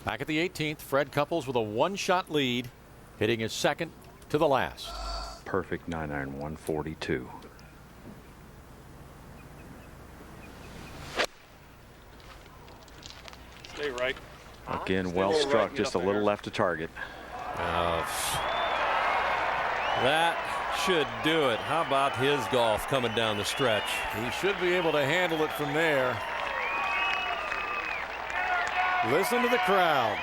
Back at the 18th, Fred Couples with a one-shot lead, hitting his second to the last. Perfect 9-iron, 142. Stay right. Again, well struck, just a little left to target. That should do it. How about his golf coming down the stretch? He should be able to handle it from there. Listen to the crowd.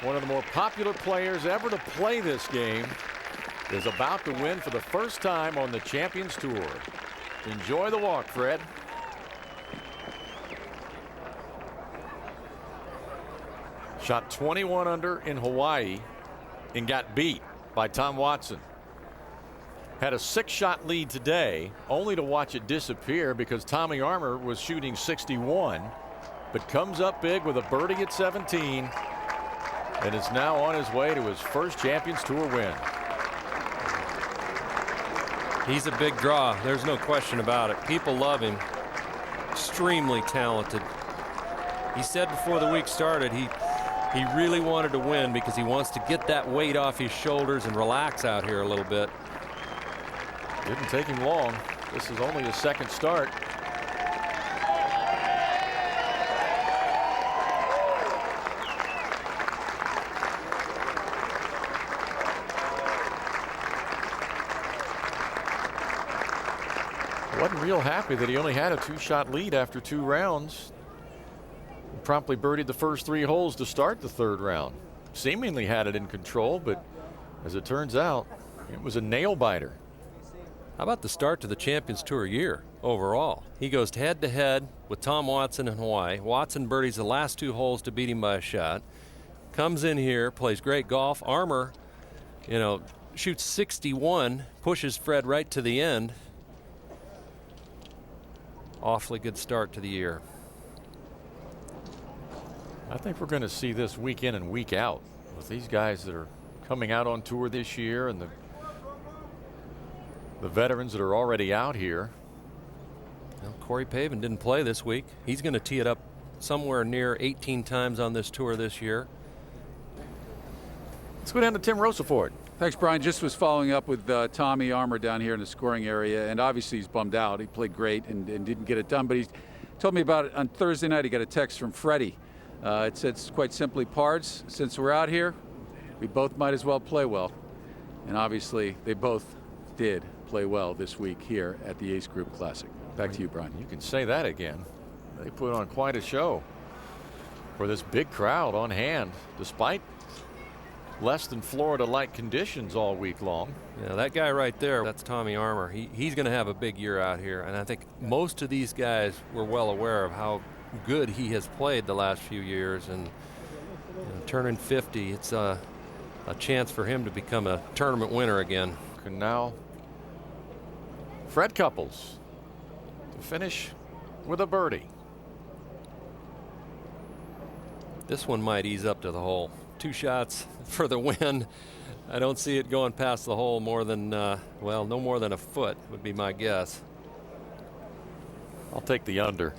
One of the more popular players ever to play this game is about to win for the first time on the Champions Tour. Enjoy the walk, Fred. Shot 21 under in Hawaii and got beat by Tom Watson. Had a 6-shot lead today, only to watch it disappear because Tommy Armour was shooting 61, but comes up big with a birdie at 17 and is now on his way to his first Champions Tour win. He's a big draw. There's no question about it. People love him. Extremely talented. He said before the week started he really wanted to win because he wants to get that weight off his shoulders and relax out here a little bit. Didn't take him long. This is only his second start. Wasn't real happy that he only had a 2-shot lead after 2 rounds. Promptly birdied the first 3 holes to start the 3rd round. Seemingly had it in control, but as it turns out, it was a nail biter. How about the start to the Champions Tour year overall? He goes head to head with Tom Watson in Hawaii. Watson birdies the last 2 holes to beat him by a shot. Comes in here, plays great golf. Armour, shoots 61, pushes Fred right to the end. Awfully good start to the year. I think we're going to see this week in and week out with these guys that are coming out on tour this year and the veterans that are already out here. Well, Corey Pavin didn't play this week. He's going to tee it up somewhere near 18 times on this tour this year. Let's go down to Tim Rosaford. Thanks, Brian. Just was following up with Tommy Armour down here in the scoring area, and obviously he's bummed out. He played great and didn't get it done, but he told me about it on Thursday night. He got a text from Freddie. It said quite simply, Pards, since we're out here, we both might as well play well. And obviously they both did play well this week here at the Ace Group Classic. Back to you, Brian. You can say that again. They put on quite a show for this big crowd on hand, despite less than Florida-like conditions all week long. Yeah, that guy right there, that's Tommy Armour. He's going to have a big year out here, and I think most of these guys were well aware of how good he has played the last few years, and turning 50, it's a chance for him to become a tournament winner again. And now Fred Couples to finish with a birdie. This one might ease up to the hole. 2 shots for the win. I don't see it going past the hole more than, well, no more than a foot would be my guess. I'll take the under.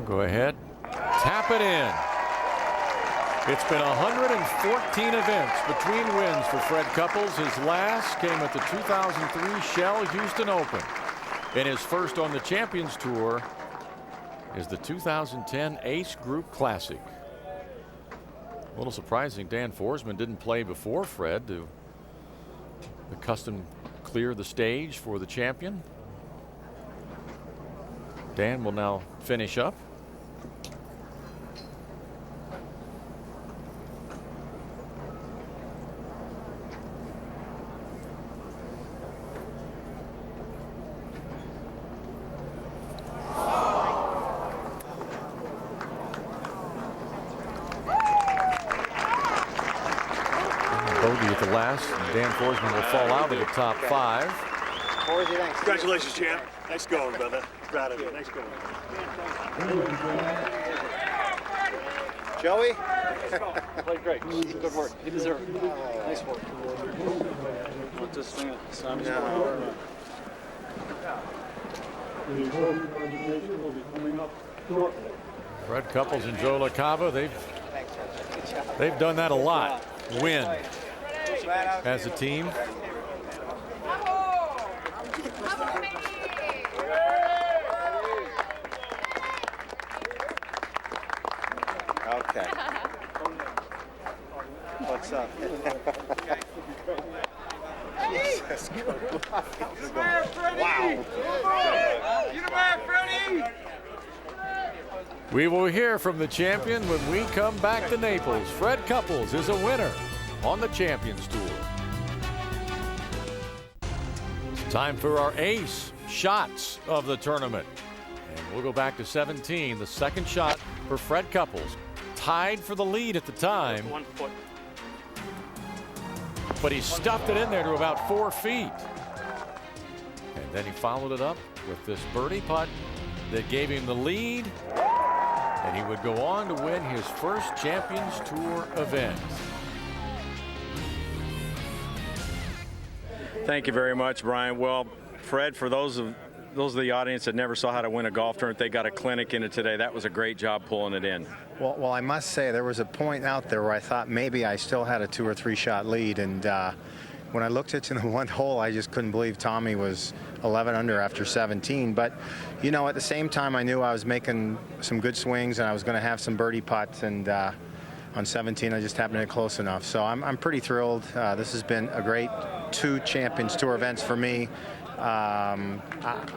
Go ahead, tap it in. It's been 114 events between wins for Fred Couples. His last came at the 2003 Shell Houston Open, and his first on the Champions Tour is the 2010 Ace Group Classic. A little surprising Dan Forsman didn't play before Fred to the custom clear the stage for the champion. Dan will now finish up. Bogey at the last. Dan Forsman will fall out of the top 5. Congratulations, champ. Nice going, brother. Proud of you. Nice going. Joey? Played great. Good work. You deserve it. Nice work. Want this thing? Simon's No. Fred Couples and Joe LaCava, they've done that a lot. Win as a team. Okay. What's up? Jesus Christ. Wow. We will hear from the champion when we come back to Naples. Fred Couples is a winner on the Champions Tour. It's time for our ace shots of the tournament. And we'll go back to 17. The second shot for Fred Couples. Tied for the lead at the time. 1 foot. But he stuffed it in there to about 4 feet. And then he followed it up with this birdie putt that gave him the lead. And he would go on to win his first Champions Tour event. Thank you very much, Brian. Well, Fred, for those of the audience that never saw how to win a golf tournament, they got a clinic in it today. That was a great job pulling it in. Well, I must say there was a point out there where I thought maybe I still had a 2 or 3 shot lead, and when I looked into the one hole, I just couldn't believe Tommy was 11 under after 17. But you know, at the same time, I knew I was making some good swings and I was going to have some birdie putts, and on 17 I just happened to get close enough. So I'm pretty thrilled. This has been a great 2 Champions Tour events for me.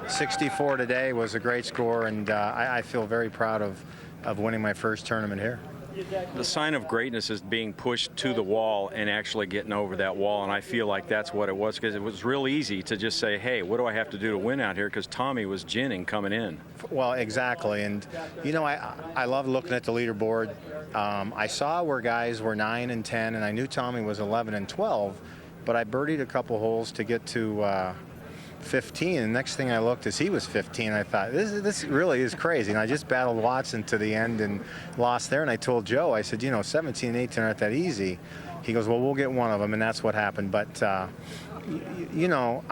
64 today was a great score, and I feel very proud of winning my first tournament here. The sign of greatness is being pushed to the wall and actually getting over that wall, and I feel like that's what it was, because it was real easy to just say, hey, what do I have to do to win out here, because Tommy was ginning coming in. Well, exactly. And you know, I love looking at the leaderboard. I saw where guys were 9 and 10, and I knew Tommy was 11 and 12, but I birdied a couple holes to get to 15, and next thing I looked is he was 15. I thought, this really is crazy. And I just battled Watson to the end and lost there. And I told Joe, I said, you know, 17 and 18 aren't that easy. He goes, well, we'll get one of them, and that's what happened. But you know,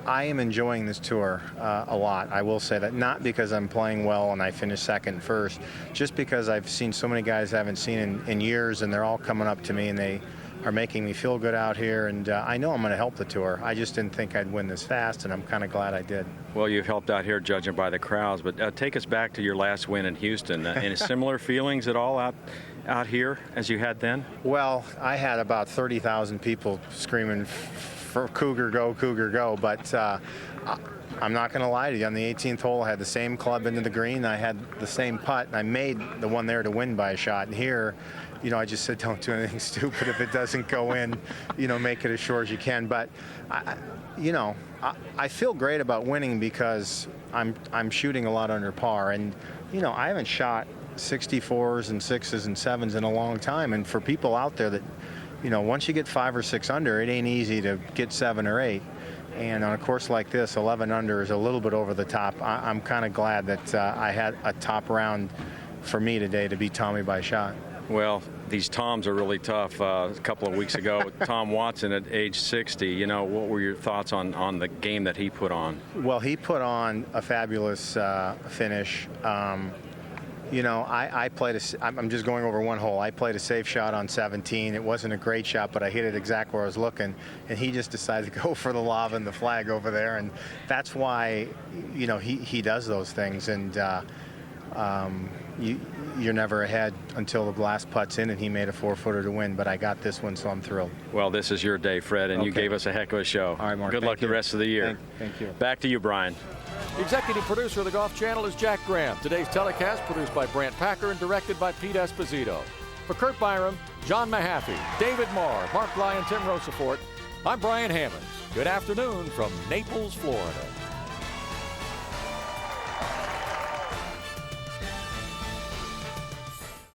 I am enjoying this tour a lot. I will say that, not because I'm playing well and I finished second, first, just because I've seen so many guys I haven't seen in years, and they're all coming up to me and they are making me feel good out here, and I know I'm going to help the tour. I just didn't think I'd win this fast, and I'm kind of glad I did. Well, you've helped out here judging by the crowds, but take us back to your last win in Houston. Any similar feelings at all out here as you had then? Well, I had about 30,000 people screaming for Cougar go, but I'm not going to lie to you. On the 18th hole, I had the same club into the green. I had the same putt, and I made the one there to win by a shot. And here, you know, I just said, don't do anything stupid. If it doesn't go in, you know, make it as short as you can. But, you know, I feel great about winning because I'm shooting a lot under par. And, you know, I haven't shot 64s and 6s and 7s in a long time. And for people out there that, you know, once you get 5 or 6 under, it ain't easy to get 7 or 8. And on a course like this, 11 under is a little bit over the top. I'm kind of glad that I had a top round for me today to beat Tommy by a shot. Well, these Toms are really tough. A couple of weeks ago, Tom Watson at age 60, you know, what were your thoughts on the game that he put on? Well, he put on a fabulous finish. You know, I played I'm just going over one hole. I played a safe shot on 17. It wasn't a great shot, but I hit it exactly where I was looking. And he just decided to go for the lob and the flag over there. And that's why, you know, he does those things. And you're never ahead until the last putt's in, and he made a 4-footer to win. But I got this one, so I'm thrilled. Well, this is your day, Fred, and you gave us a heck of a show. All right, Mark. Good luck the rest of the year. Thank you. Back to you, Brian. The executive producer of the Golf Channel is Jack Graham. Today's telecast produced by Brant Packer and directed by Pete Esposito. For Kurt Byram, John Mahaffey, David Marr, Mark Lyon, Tim Rosafort, I'm Brian Hammonds. Good afternoon from Naples, Florida.